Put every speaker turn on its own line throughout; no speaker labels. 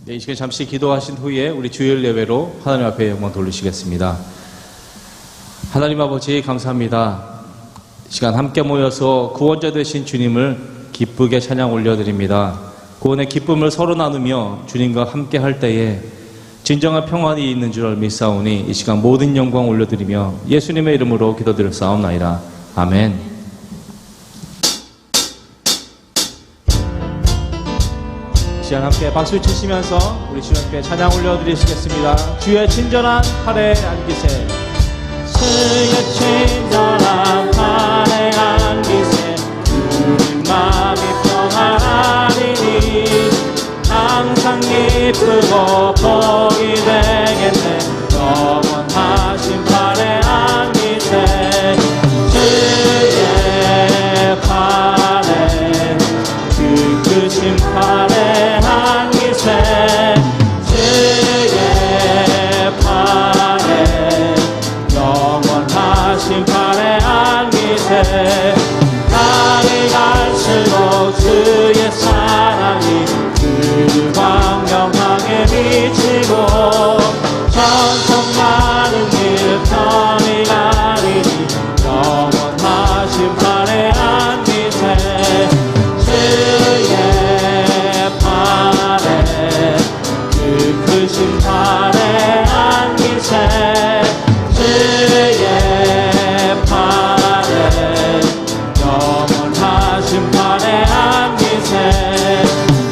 네, 이 시간 잠시 기도하신 후에 우리 주일 예배로 하나님 앞에 영광 돌리시겠습니다. 하나님 아버지 감사합니다. 이 시간 함께 모여서 구원자 되신 주님을 기쁘게 찬양 올려드립니다. 구원의 기쁨을 서로 나누며 주님과 함께 할 때에 진정한 평안이 있는 줄 믿사오니 이 시간 모든 영광 올려드리며 예수님의 이름으로 기도드렸사옵나이다. 아멘. 이 시간 함께 박수 치시면서 우리 주님께 찬양 올려드리시겠습니다. 주의 친절한 팔에 안기세.
주의 친절한 팔에 안기세. 우리 마음이 평안하리니 항상 기쁘고 복이 되겠네. 영원하신 팔에 안기세. 주의 팔에 그 크신 팔에 안기세. 주의 팔에 영원하신 팔에 안기세. 날이 갈수록 주의 사랑이 그 광명하게 비치고 전통 많은 길 편히 가리니 영원하신 팔에 안기세. 주의 팔에 그 크신 팔에 안기세. 주의 팔에 영원하신 팔에 안기세.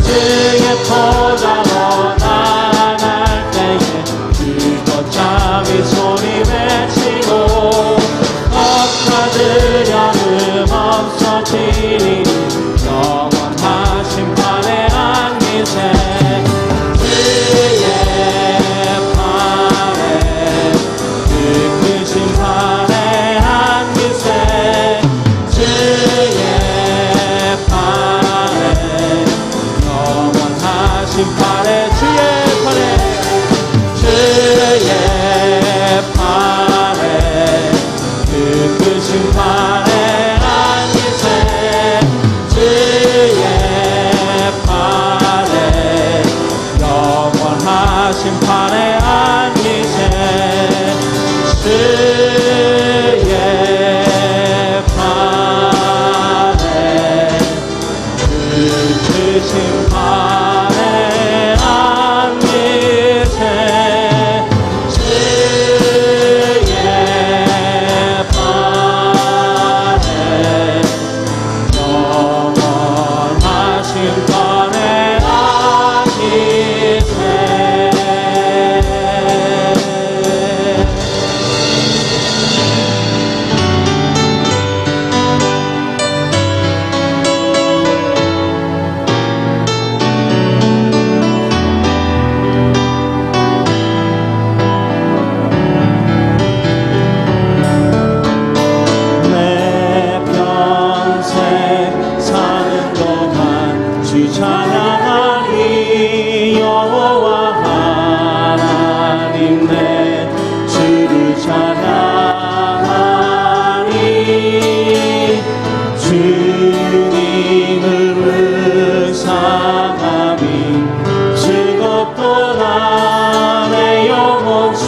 주의 보좌로 나아갈 때에 그것 잠이 소리 외치고 엎드려는 없어지니 영원하신 팔에 안기세. 주의 팔에 그 크신 팔에 안기세. 주의 팔에 영원하신 팔에 주의 팔에 그 크신 팔에 안기세. 주의 팔에 영원하신 팔에 안기세. 주의 팔에 그 크신 팔에 안기세. 주의 팔에 영원하신 팔에 안기세. 내 평생 사는 동안 주 찬양하리. 여호와 하나님 내 주를 찬양하리. 주님을 묵상함이 즐겁도다. 내 영혼 주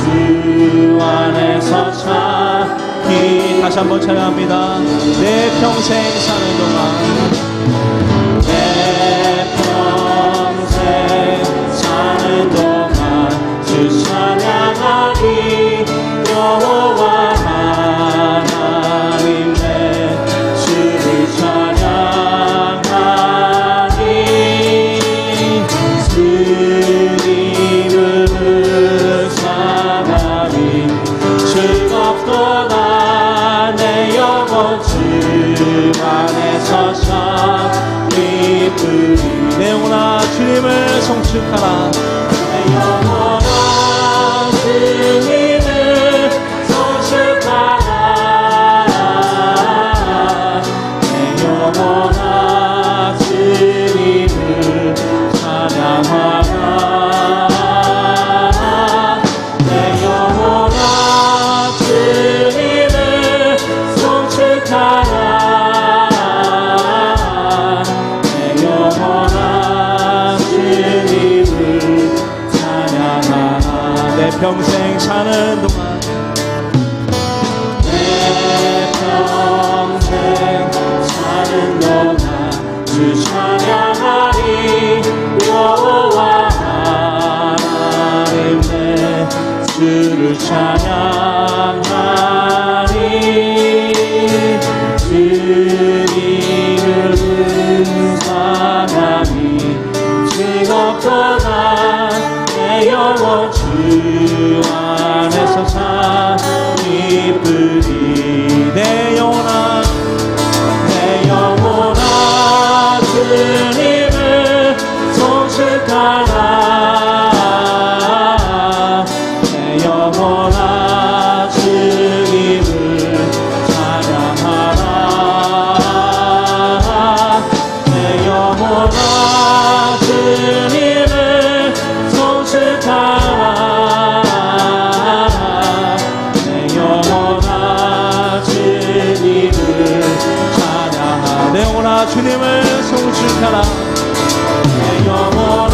안에서 찾기.
다시 한번 찬양합니다. 내 평생 사는 동안
내 평생 사는 동안 주 찬양하리. 여호와 하나님 내 주를 찬양하리. 주님을 묵상하리. 즐겁도다. 내 영혼 주 안에서 참 기쁘리.
내 영혼아 주님을 송축하라.
내 영혼아 주님을 송축하라. 내 영혼아 주님을 찬양하라. 내 영혼아 주님을 송축하라. 내 영혼아 주님을
평생 사는 동안
내 평생 사는 동안 주 찬양하리 여호와 하나님 내 주를 찬양하리 주님을 사랑이 즐겁도다 내 영혼 주 안에서 참 기쁘리
내 영혼아
주님을 송축하라 내 영혼아 주님을 찬양하라 내 영혼아 주님을 송축하라 내 영혼아 주님을 찬양하라
내 영혼아 주님을 송축하라
내 영혼아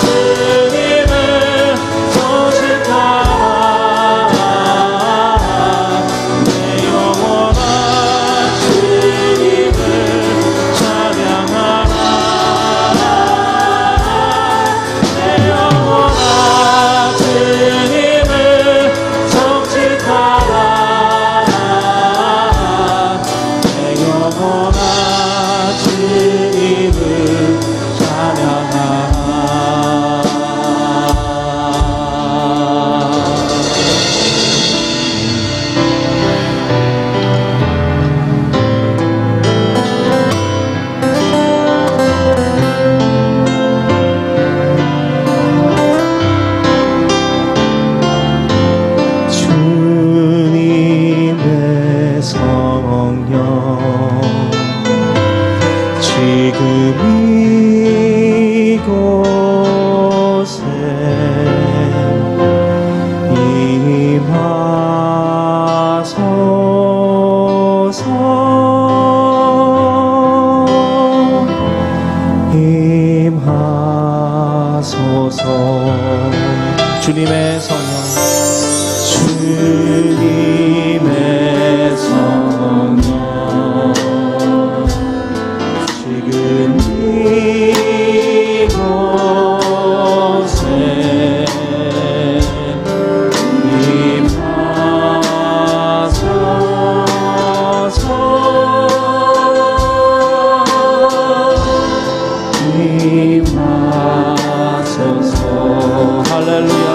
주님을 송축하라 내 영혼아 주님을 찬양하라 내 영혼아 주님을 송축하라 내 영혼아 주님을 주님의 성령 지금 이곳에 임하소서
주님의 성령
주님의 성령 지금 이곳에 임하소서
할렐루야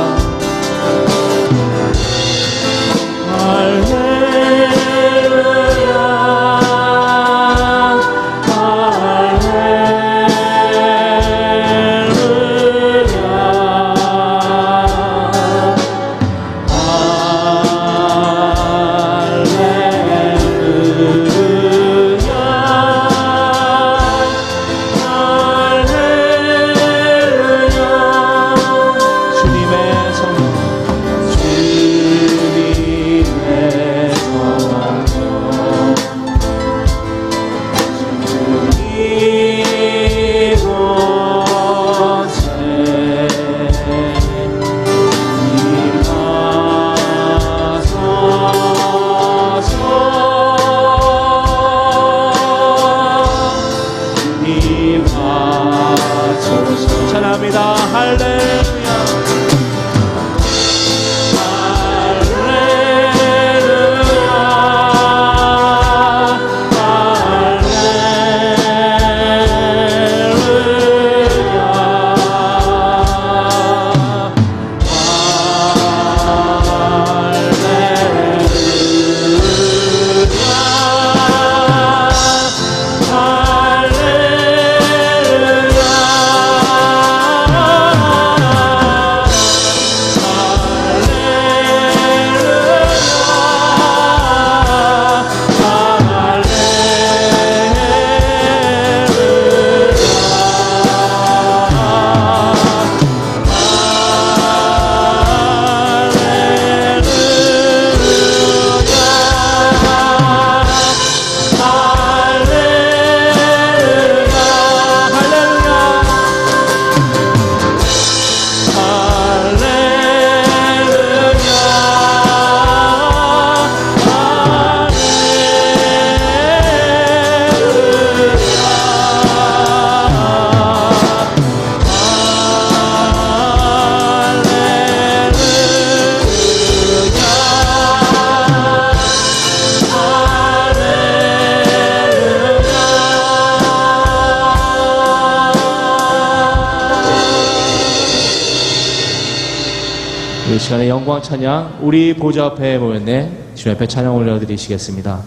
시간에 영광 찬양 우리 보좌 앞에 모였네 주님 앞에 찬양 올려드리시겠습니다.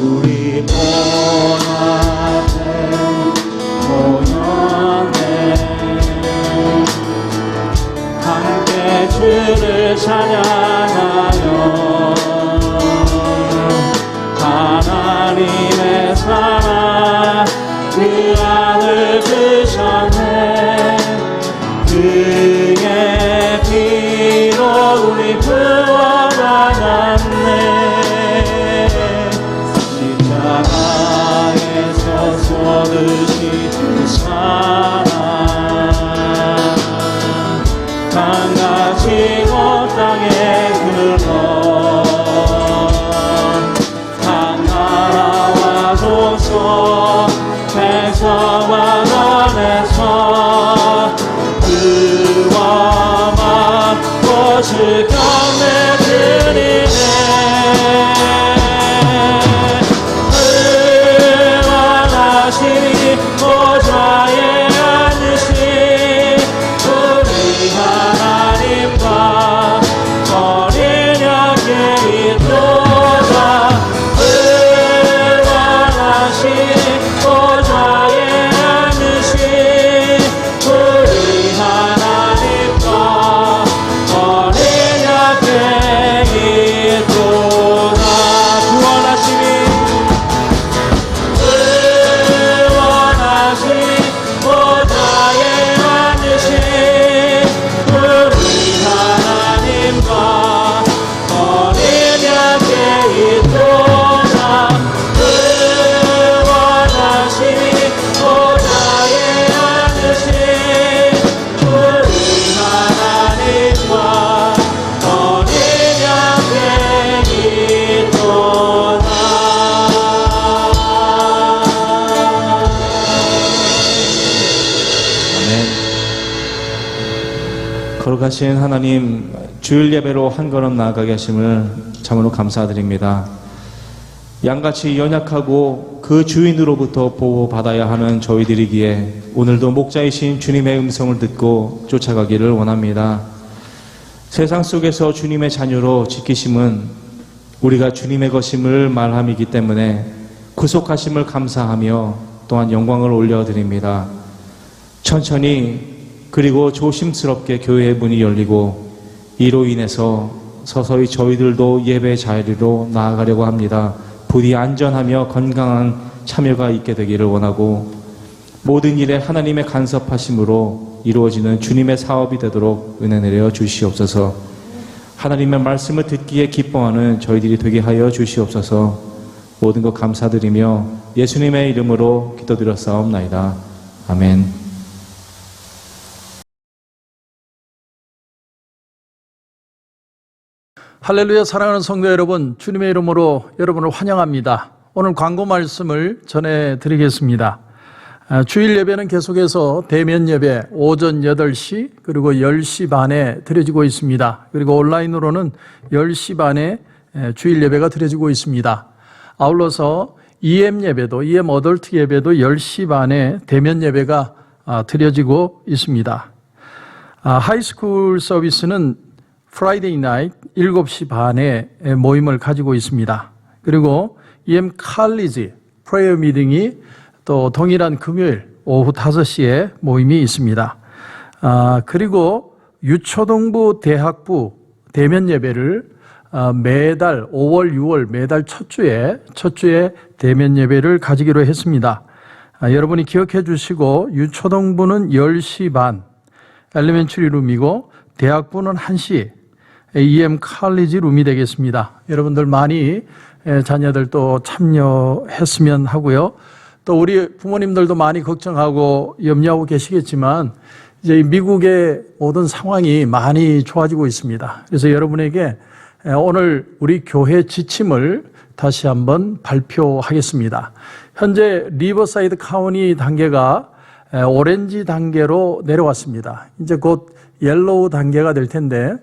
우리 온 앞에 모였네 함께 주를 찬양하며 하나님의 사랑 그 안을 주셨네 그의 피로 우리 구원받았네 십자가에서 쏟으신 그 사랑 강같이 온 땅에 흘러 한 나라와 종속 백성과 안에서 그와 만 꽃을 경내드리네 보좌에 앉으신 우리 하나님과 어린 양의 인도자 의원하신 보좌에 앉으신 우리 하나님과 어린 양의 인도자 구원하심이 보좌에 앉으신 우리 하나님과 어린 양의 인도자 의원하신 보좌에 앉으신 우리 하나님과 어린 양의 인도자
거룩하신 하나님 주일 예배로 한 걸음 나아가게 하심을 참으로 감사드립니다. 양같이 연약하고 그 주인으로부터 보호받아야 하는 저희들이기에 오늘도 목자이신 주님의 음성을 듣고 쫓아가기를 원합니다. 세상 속에서 주님의 자녀로 지키심은 우리가 주님의 것임을 말함이기 때문에 구속하심을 감사하며 또한 영광을 올려드립니다. 천천히 그리고 조심스럽게 교회의 문이 열리고 이로 인해서 서서히 저희들도 예배 자리로 나아가려고 합니다. 부디 안전하며 건강한 참여가 있게 되기를 원하고 모든 일에 하나님의 간섭하심으로 이루어지는 주님의 사업이 되도록 은혜 내려 주시옵소서. 하나님의 말씀을 듣기에 기뻐하는 저희들이 되게 하여 주시옵소서. 모든 것 감사드리며 예수님의 이름으로 기도드렸사옵나이다. 아멘.
할렐루야. 사랑하는 성도 여러분, 주님의 이름으로 여러분을 환영합니다. 오늘 광고 말씀을 전해드리겠습니다. 주일 예배는 계속해서 대면 예배 오전 8시 그리고 10시 반에 드려지고 있습니다. 그리고 온라인으로는 10시 반에 주일 예배가 드려지고 있습니다. 아울러서 EM 예배도, EM 어덜트 예배도 10시 반에 대면 예배가 드려지고 있습니다. 하이스쿨 서비스는 프라이데이 나이트 7시 반에 모임을 가지고 있습니다. 그리고 EM 칼리지 프레이어 미팅이 또 동일한 금요일 오후 5시에 모임이 있습니다. 그리고 유초동부 대학부 대면 예배를 매달 5월, 6월 매달 첫 주에 대면 예배를 가지기로 했습니다. 여러분이 기억해 주시고 유초동부는 10시 반 엘리멘터리 룸이고 대학부는 1시 EM 칼리지 룸이 되겠습니다. 여러분들 많이 자녀들 또 참여했으면 하고요. 또 우리 부모님들도 많이 걱정하고 염려하고 계시겠지만 이제 미국의 모든 상황이 많이 좋아지고 있습니다. 그래서 여러분에게 오늘 우리 교회 지침을 다시 한번 발표하겠습니다. 현재 리버사이드 카운티 단계가 오렌지 단계로 내려왔습니다. 이제 곧 옐로우 단계가 될 텐데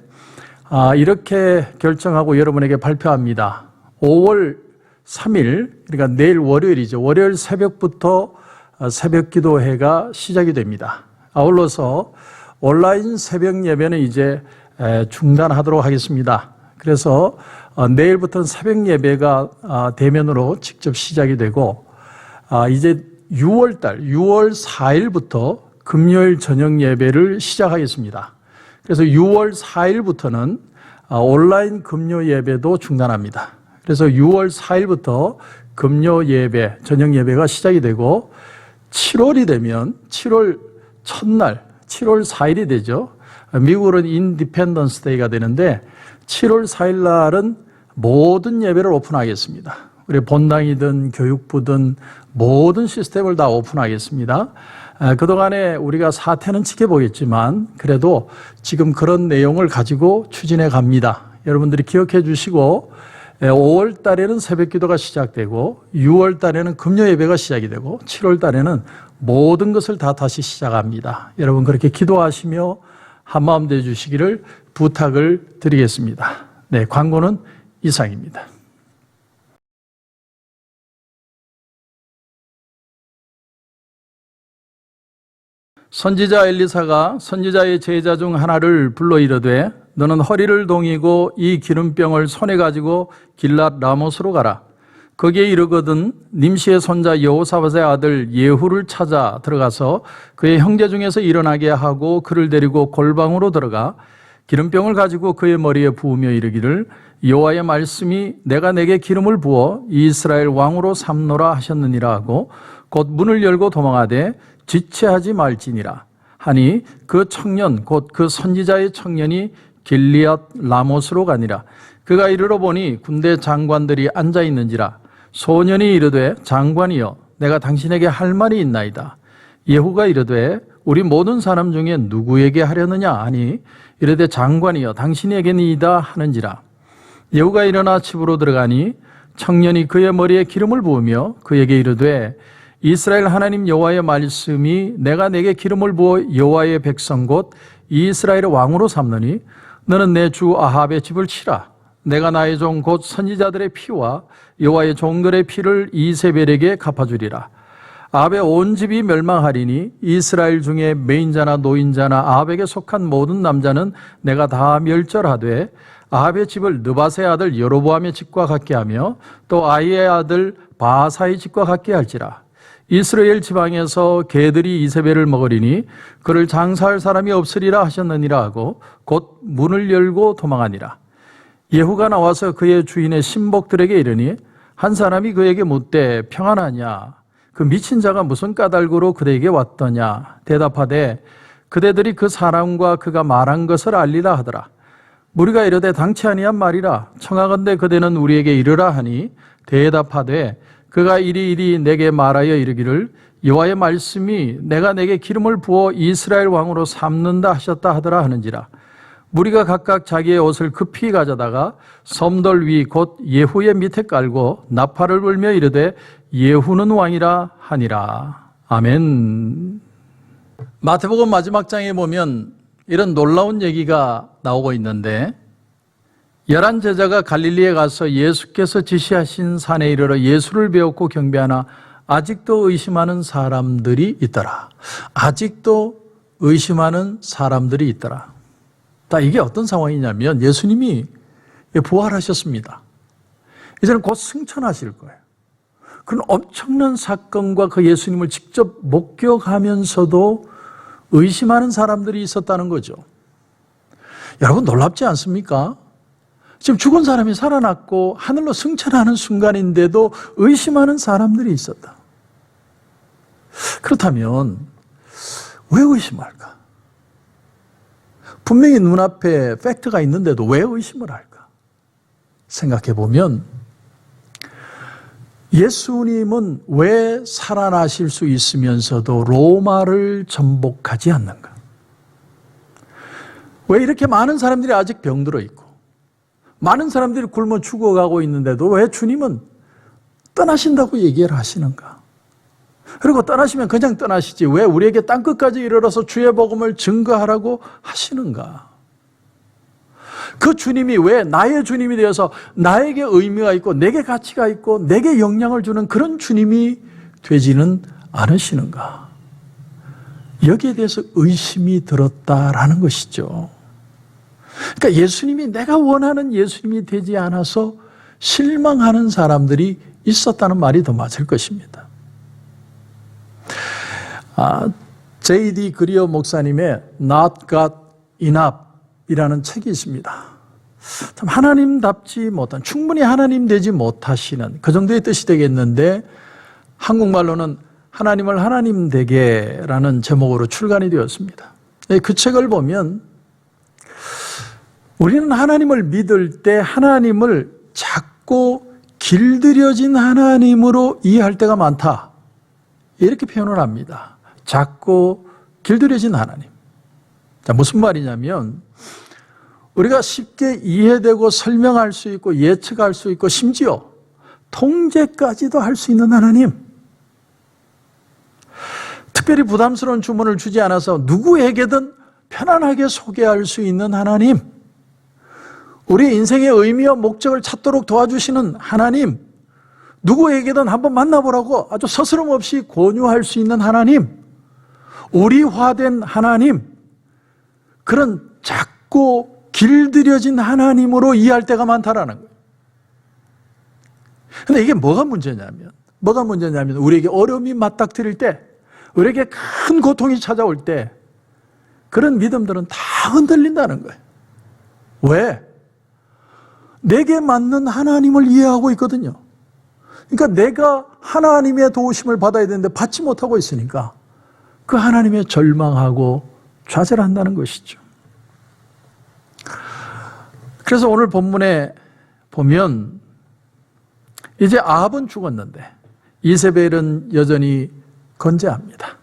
이렇게 결정하고 여러분에게 발표합니다. 5월 3일, 그러니까 내일 월요일이죠. 월요일 새벽부터 새벽 기도회가 시작이 됩니다. 아울러서 온라인 새벽 예배는 이제 중단하도록 하겠습니다. 그래서 내일부터는 새벽 예배가 대면으로 직접 시작이 되고 이제 6월 4일부터 금요일 저녁 예배를 시작하겠습니다. 그래서 6월 4일부터는 온라인 금요 예배도 중단합니다. 그래서 6월 4일부터 금요 예배, 저녁 예배가 시작이 되고 7월이 되면 7월 첫날, 7월 4일이 되죠. 미국으로는 인디펜던스 데이가 되는데 7월 4일 날은 모든 예배를 오픈하겠습니다. 우리 본당이든 교육부든 모든 시스템을 다 오픈하겠습니다. 그동안에 우리가 사태는 지켜보겠지만 그래도 지금 그런 내용을 가지고 추진해 갑니다. 여러분들이 기억해 주시고 5월 달에는 새벽 기도가 시작되고 6월 달에는 금요 예배가 시작이 되고 7월 달에는 모든 것을 다 다시 시작합니다. 여러분 그렇게 기도하시며 한마음 되어 주시기를 부탁을 드리겠습니다. 네, 광고는 이상입니다. 선지자 엘리사가 선지자의 제자 중 하나를 불러 이르되 너는 허리를 동이고 이 기름병을 손에 가지고 길랏 라못으로 가라. 거기에 이르거든 님시의 손자 여호사밧의 아들 예후를 찾아 들어가서 그의 형제 중에서 일어나게 하고 그를 데리고 골방으로 들어가 기름병을 가지고 그의 머리에 부으며 이르기를 여호와의 말씀이 내가 내게 기름을 부어 이스라엘 왕으로 삼노라 하셨느니라 하고 곧 문을 열고 도망하되 지체하지 말지니라 하니 그 청년 곧 그 선지자의 청년이 길리앗 라못으로 가니라. 그가 이르러 보니 군대 장관들이 앉아 있는지라. 소년이 이르되 장관이여 내가 당신에게 할 말이 있나이다. 예후가 이르되 우리 모든 사람 중에 누구에게 하려느냐 하니 이르되 장관이여 당신에게니이다 하는지라. 예후가 일어나 집으로 들어가니 청년이 그의 머리에 기름을 부으며 그에게 이르되 이스라엘 하나님 여호와의 말씀이 내가 내게 기름을 부어 여호와의 백성 곧 이스라엘의 왕으로 삼느니 너는 내 주 아합의 집을 치라. 내가 나의 종 곧 선지자들의 피와 여호와의 종들의 피를 이세벨에게 갚아주리라. 아합의 온 집이 멸망하리니 이스라엘 중에 매인자나 노인자나 아합에게 속한 모든 남자는 내가 다 멸절하되 아합의 집을 느밧의 아들 여로보암의 집과 같게 하며 또 아이의 아들 바하사의 집과 같게 할지라. 이스라엘 지방에서 개들이 이세벨을 먹으리니 그를 장사할 사람이 없으리라 하셨느니라 하고 곧 문을 열고 도망하니라. 예후가 나와서 그의 주인의 신복들에게 이르니 한 사람이 그에게 묻되 평안하냐? 그 미친 자가 무슨 까닭으로 그대에게 왔더냐? 대답하되 그대들이 그 사람과 그가 말한 것을 알리라 하더라. 무리가 이르되 당치 아니한 말이라. 청하건대 그대는 우리에게 이르라 하니 대답하되 그가 이리 내게 말하여 이르기를 여호와의 말씀이 내가 내게 기름을 부어 이스라엘 왕으로 삼는다 하셨다 하더라 하는지라. 무리가 각각 자기의 옷을 급히 가져다가 섬돌 위 곧 예후의 밑에 깔고 나팔을 불며 이르되 예후는 왕이라 하니라. 아멘. 마태복음 마지막 장에 보면 이런 놀라운 얘기가 나오고 있는데 11 제자가 갈릴리에 가서 예수께서 지시하신 산에 이르러 예수를 배웠고 경배하나 아직도 의심하는 사람들이 있더라. 아직도 의심하는 사람들이 있더라. 이게 어떤 상황이냐면 예수님이 부활하셨습니다. 이제는 곧 승천하실 거예요. 그런 엄청난 사건과 그 예수님을 직접 목격하면서도 의심하는 사람들이 있었다는 거죠. 여러분 놀랍지 않습니까? 지금 죽은 사람이 살아났고 하늘로 승천하는 순간인데도 의심하는 사람들이 있었다. 그렇다면 왜 의심할까? 분명히 눈앞에 팩트가 있는데도 왜 의심을 할까? 생각해 보면 예수님은 왜 살아나실 수 있으면서도 로마를 정복하지 않는가? 왜 이렇게 많은 사람들이 아직 병들어 있고 많은 사람들이 굶어 죽어가고 있는데도 왜 주님은 떠나신다고 얘기를 하시는가? 그리고 떠나시면 그냥 떠나시지 왜 우리에게 땅끝까지 이르러서 주의 복음을 증거하라고 하시는가? 그 주님이 왜 나의 주님이 되어서 나에게 의미가 있고 내게 가치가 있고 내게 영향을 주는 그런 주님이 되지는 않으시는가? 여기에 대해서 의심이 들었다라는 것이죠. 그러니까 예수님이 내가 원하는 예수님이 되지 않아서 실망하는 사람들이 있었다는 말이 더 맞을 것입니다. J.D. 그리어 목사님의 Not God Enough 이라는 책이 있습니다. 참 하나님답지 못한, 충분히 하나님 되지 못하시는 그 정도의 뜻이 되겠는데 한국말로는 하나님을 하나님 되게라는 제목으로 출간이 되었습니다. 그 책을 보면 우리는 하나님을 믿을 때 하나님을 작고 길들여진 하나님으로 이해할 때가 많다. 이렇게 표현을 합니다. 작고 길들여진 하나님. 자, 무슨 말이냐면 우리가 쉽게 이해되고 설명할 수 있고 예측할 수 있고 심지어 통제까지도 할 수 있는 하나님. 특별히 부담스러운 주문을 주지 않아서 누구에게든 편안하게 소개할 수 있는 하나님. 우리 인생의 의미와 목적을 찾도록 도와주시는 하나님. 누구에게든 한번 만나보라고 아주 서스럼 없이 권유할 수 있는 하나님. 우리화된 하나님. 그런 작고 길들여진 하나님으로 이해할 때가 많다라는 거예요. 그런데 이게 뭐가 문제냐면 우리에게 어려움이 맞닥뜨릴 때, 우리에게 큰 고통이 찾아올 때 그런 믿음들은 다 흔들린다는 거예요. 왜? 내게 맞는 하나님을 이해하고 있거든요. 그러니까 내가 하나님의 도우심을 받아야 되는데 받지 못하고 있으니까 그 하나님에 절망하고 좌절한다는 것이죠. 그래서 오늘 본문에 보면 이제 아합은 죽었는데 이세벨은 여전히 건재합니다.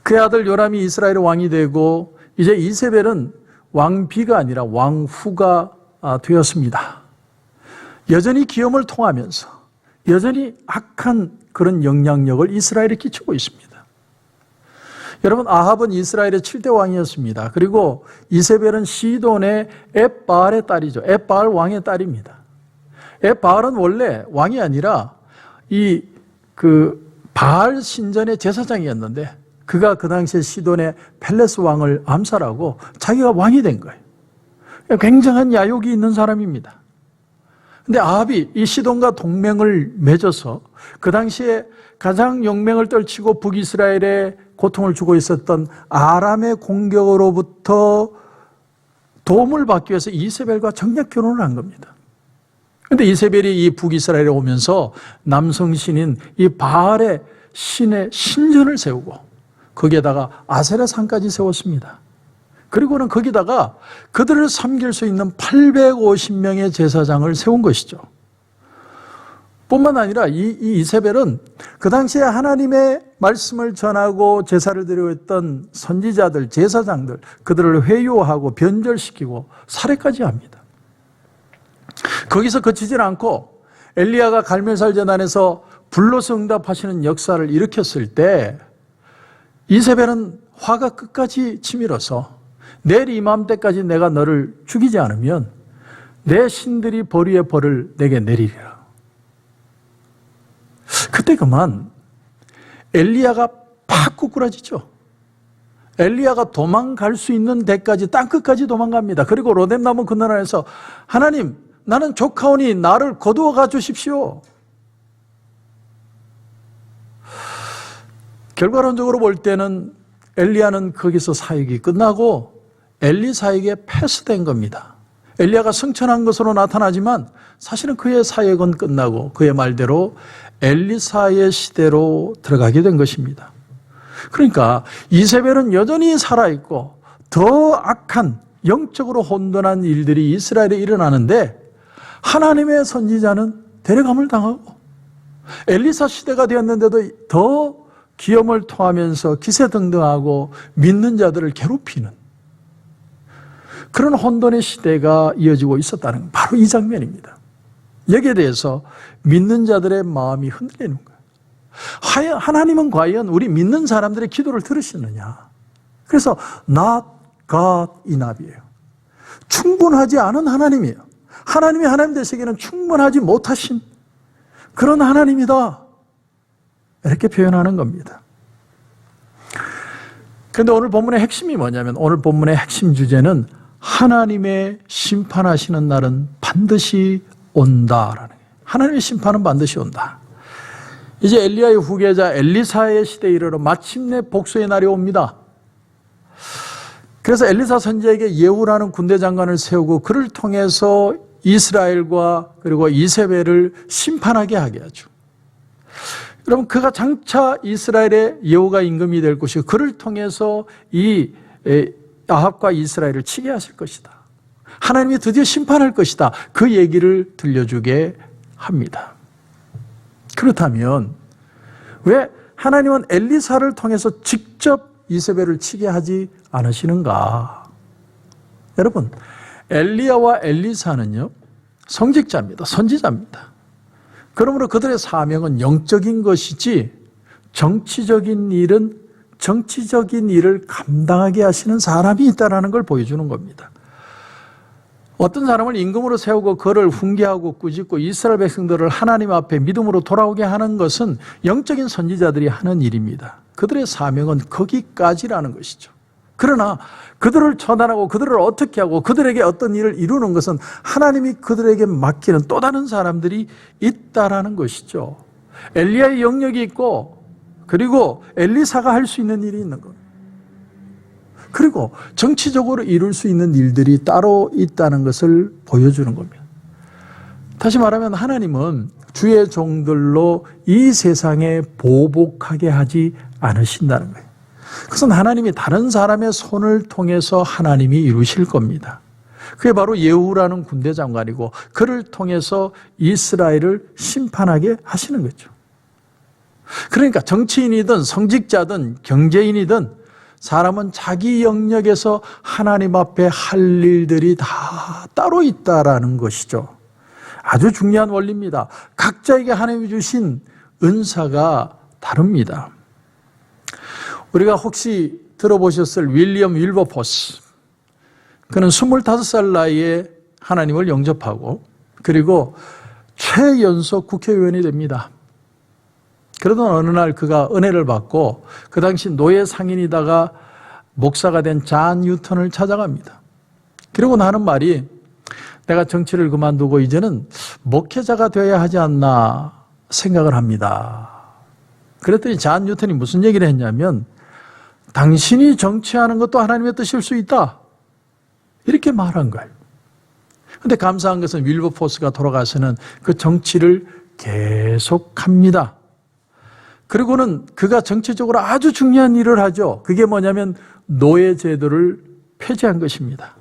그의 아들 요람이 이스라엘의 왕이 되고 이제 이세벨은 왕비가 아니라 왕후가 되었습니다. 여전히 기업을 통하면서 여전히 악한 그런 영향력을 이스라엘에 끼치고 있습니다. 여러분, 아합은 이스라엘의 7대 왕이었습니다. 그리고 이세벨은 시돈의 엣바알의 딸이죠. 엣바알 왕의 딸입니다. 엣바알은 원래 왕이 아니라 바알 신전의 제사장이었는데 그가 그 당시에 시돈의 펠레스 왕을 암살하고 자기가 왕이 된 거예요. 굉장한 야욕이 있는 사람입니다. 근데 아합이 이 시돈과 동맹을 맺어서 그 당시에 가장 용맹을 떨치고 북이스라엘에 고통을 주고 있었던 아람의 공격으로부터 도움을 받기 위해서 이세벨과 정략 결혼을 한 겁니다. 그런데 이세벨이 이 북이스라엘에 오면서 남성신인 이 바알의 신의 신전을 세우고 거기에다가 아세라 산까지 세웠습니다. 그리고는 거기다가 그들을 섬길 수 있는 850명의 제사장을 세운 것이죠. 뿐만 아니라 이 이세벨은 그 당시에 하나님의 말씀을 전하고 제사를 드리고 있던 선지자들, 제사장들, 그들을 회유하고 변절시키고 살해까지 합니다. 거기서 그치질 않고 엘리야가 갈멜살 재단에서 불로서 응답하시는 역사를 일으켰을 때 이세벨은 화가 끝까지 치밀어서 내일 이맘때까지 내가 너를 죽이지 않으면 내 신들이 벌위의 벌을 내게 내리리라. 그때 그만 엘리야가 팍 꾸꾸라지죠. 엘리야가 도망갈 수 있는 데까지 땅끝까지 도망갑니다. 그리고 로뎀나무 그늘 안에서 하나님, 나는 조카오니 나를 거두어 가 주십시오. 결과론적으로 볼 때는 엘리야는 거기서 사역이 끝나고 엘리사에게 패스된 겁니다. 엘리야가 승천한 것으로 나타나지만 사실은 그의 사역은 끝나고 그의 말대로 엘리사의 시대로 들어가게 된 것입니다. 그러니까 이세벨은 여전히 살아있고 더 악한 영적으로 혼돈한 일들이 이스라엘에 일어나는데 하나님의 선지자는 데려감을 당하고 엘리사 시대가 되었는데도 더 기염을 토하면서 기세등등하고 믿는 자들을 괴롭히는 그런 혼돈의 시대가 이어지고 있었다는 건 바로 이 장면입니다. 여기에 대해서 믿는 자들의 마음이 흔들리는 거예요. 하나님은 과연 우리 믿는 사람들의 기도를 들으시느냐? 그래서 not God enough이에요. 충분하지 않은 하나님이에요. 하나님이 하나님 되시기에는 충분하지 못하신 그런 하나님이다. 이렇게 표현하는 겁니다. 그런데 오늘 본문의 핵심이 뭐냐면, 오늘 본문의 핵심 주제는 하나님의 심판하시는 날은 반드시 온다라는 거예요. 하나님의 심판은 반드시 온다. 이제 엘리야의 후계자 엘리사의 시대에 이르러 마침내 복수의 날이 옵니다. 그래서 엘리사 선지자에게 예후라는 군대 장관을 세우고 그를 통해서 이스라엘과 그리고 이세벨을 심판하게 하게 하죠. 여러분, 그가 장차 이스라엘의 예후가 임금이 될 것이고 그를 통해서 이 아합과 이스라엘을 치게 하실 것이다. 하나님이 드디어 심판할 것이다. 그 얘기를 들려주게 합니다. 그렇다면 왜 하나님은 엘리사를 통해서 직접 이세벨을 치게 하지 않으시는가? 여러분, 엘리야와 엘리사는요, 성직자입니다. 선지자입니다. 그러므로 그들의 사명은 영적인 것이지 정치적인 일을 감당하게 하시는 사람이 있다는 걸 보여주는 겁니다. 어떤 사람을 임금으로 세우고 그를 훈계하고 꾸짖고 이스라엘 백성들을 하나님 앞에 믿음으로 돌아오게 하는 것은 영적인 선지자들이 하는 일입니다. 그들의 사명은 거기까지라는 것이죠. 그러나 그들을 처단하고 그들을 어떻게 하고 그들에게 어떤 일을 이루는 것은 하나님이 그들에게 맡기는 또 다른 사람들이 있다라는 것이죠. 엘리야의 영역이 있고 그리고 엘리사가 할 수 있는 일이 있는 것. 그리고 정치적으로 이룰 수 있는 일들이 따로 있다는 것을 보여주는 겁니다. 다시 말하면 하나님은 주의 종들로 이 세상에 보복하게 하지 않으신다는 거예요. 그것은 하나님이 다른 사람의 손을 통해서 하나님이 이루실 겁니다. 그게 바로 예후라는 군대 장관이고 그를 통해서 이스라엘을 심판하게 하시는 거죠. 그러니까 정치인이든 성직자든 경제인이든 사람은 자기 영역에서 하나님 앞에 할 일들이 다 따로 있다라는 것이죠. 아주 중요한 원리입니다. 각자에게 하나님이 주신 은사가 다릅니다. 우리가 혹시 들어보셨을 윌리엄 윌버포스, 그는 25살 나이에 하나님을 영접하고 그리고 최연소 국회의원이 됩니다. 그러던 어느 날 그가 은혜를 받고 그 당시 노예 상인이다가 목사가 된 잔 뉴턴을 찾아갑니다. 그리고 하는 말이, 내가 정치를 그만두고 이제는 목회자가 되어야 하지 않나 생각을 합니다. 그랬더니 잔 뉴턴이 무슨 얘기를 했냐면, 당신이 정치하는 것도 하나님의 뜻일 수 있다, 이렇게 말한 거예요. 그런데 감사한 것은 윌버포스가 돌아가서는 그 정치를 계속합니다. 그리고는 그가 정치적으로 아주 중요한 일을 하죠. 그게 뭐냐면 노예 제도를 폐지한 것입니다.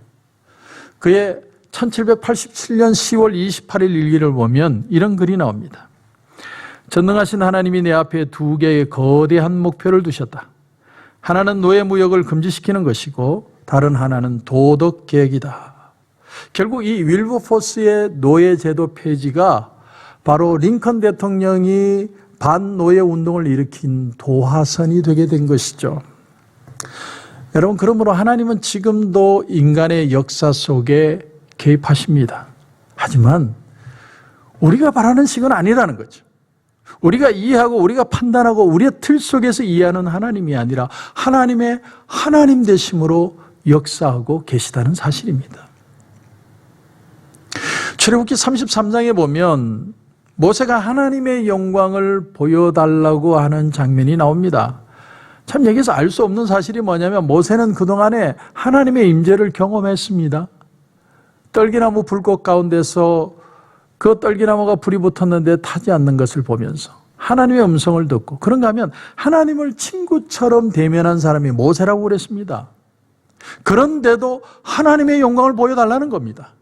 그의 1787년 10월 28일 일기를 보면 이런 글이 나옵니다. 전능하신 하나님이 내 앞에 두 개의 거대한 목표를 두셨다. 하나는 노예 무역을 금지시키는 것이고 다른 하나는 도덕 개혁이다. 결국 이 윌버포스의 노예 제도 폐지가 바로 링컨 대통령이 반노예 운동을 일으킨 도화선이 되게 된 것이죠. 여러분, 그러므로 하나님은 지금도 인간의 역사 속에 개입하십니다. 하지만 우리가 바라는 식은 아니라는 거죠. 우리가 이해하고 우리가 판단하고 우리의 틀 속에서 이해하는 하나님이 아니라 하나님의 하나님 되심으로 역사하고 계시다는 사실입니다. 출애굽기 33장에 보면 모세가 하나님의 영광을 보여달라고 하는 장면이 나옵니다. 참 여기서 알 수 없는 사실이 뭐냐면 모세는 그동안에 하나님의 임재를 경험했습니다. 떨기나무 불꽃 가운데서 그 떨기나무가 불이 붙었는데 타지 않는 것을 보면서 하나님의 음성을 듣고, 그런가 하면 하나님을 친구처럼 대면한 사람이 모세라고 그랬습니다. 그런데도 하나님의 영광을 보여달라는 겁니다.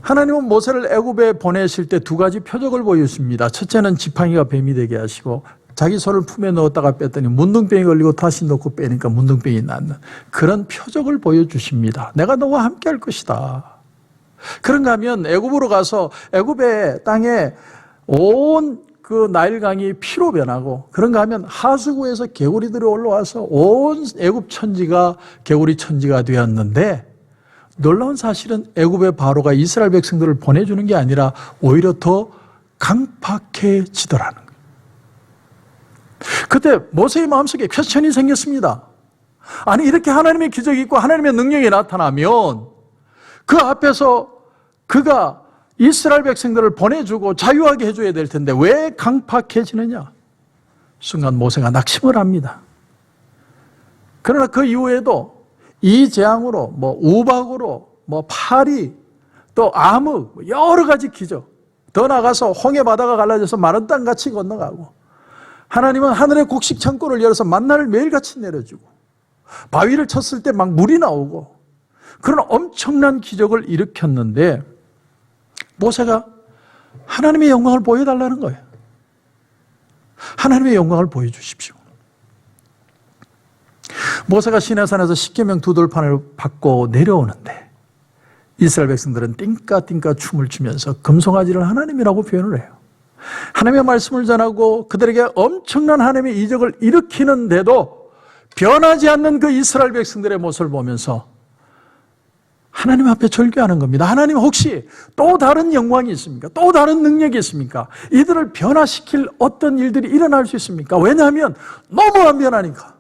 하나님은 모세를 애굽에 보내실 때 두 가지 표적을 보여주십니다. 첫째는 지팡이가 뱀이 되게 하시고, 자기 손을 품에 넣었다가 뺐더니 문둥병이 걸리고 다시 넣고 빼니까 문둥병이 낫는 그런 표적을 보여주십니다. 내가 너와 함께 할 것이다. 그런가 하면 애굽으로 가서 애굽의 땅에 온 그 나일강이 피로 변하고 그런가 하면 하수구에서 개구리들이 올라와서 온 애굽 천지가 개구리 천지가 되었는데 놀라운 사실은 애굽의 바로가 이스라엘 백성들을 보내주는 게 아니라 오히려 더 강팍해지더라는 거예요. 그때 모세의 마음속에 퀘스천이 생겼습니다. 아니 이렇게 하나님의 기적이 있고 하나님의 능력이 나타나면 그 앞에서 그가 이스라엘 백성들을 보내주고 자유하게 해줘야 될 텐데 왜 강팍해지느냐? 순간 모세가 낙심을 합니다. 그러나 그 이후에도 이 재앙으로 우박으로 파리 또 암흑 여러 가지 기적, 더 나가서 홍해 바다가 갈라져서 마른 땅 같이 건너가고 하나님은 하늘의 곡식 창고를 열어서 만나를 매일같이 내려주고 바위를 쳤을 때 막 물이 나오고 그런 엄청난 기적을 일으켰는데 모세가 하나님의 영광을 보여달라는 거예요. 하나님의 영광을 보여주십시오. 모세가 시내산에서 십계명 두 돌판을 받고 내려오는데 이스라엘 백성들은 띵까띵까 춤을 추면서 금송아지를 하나님이라고 표현을 해요. 하나님의 말씀을 전하고 그들에게 엄청난 하나님의 이적을 일으키는데도 변하지 않는 그 이스라엘 백성들의 모습을 보면서 하나님 앞에 절규하는 겁니다. 하나님 혹시 또 다른 영광이 있습니까? 또 다른 능력이 있습니까? 이들을 변화시킬 어떤 일들이 일어날 수 있습니까? 왜냐하면 너무 안 변하니까.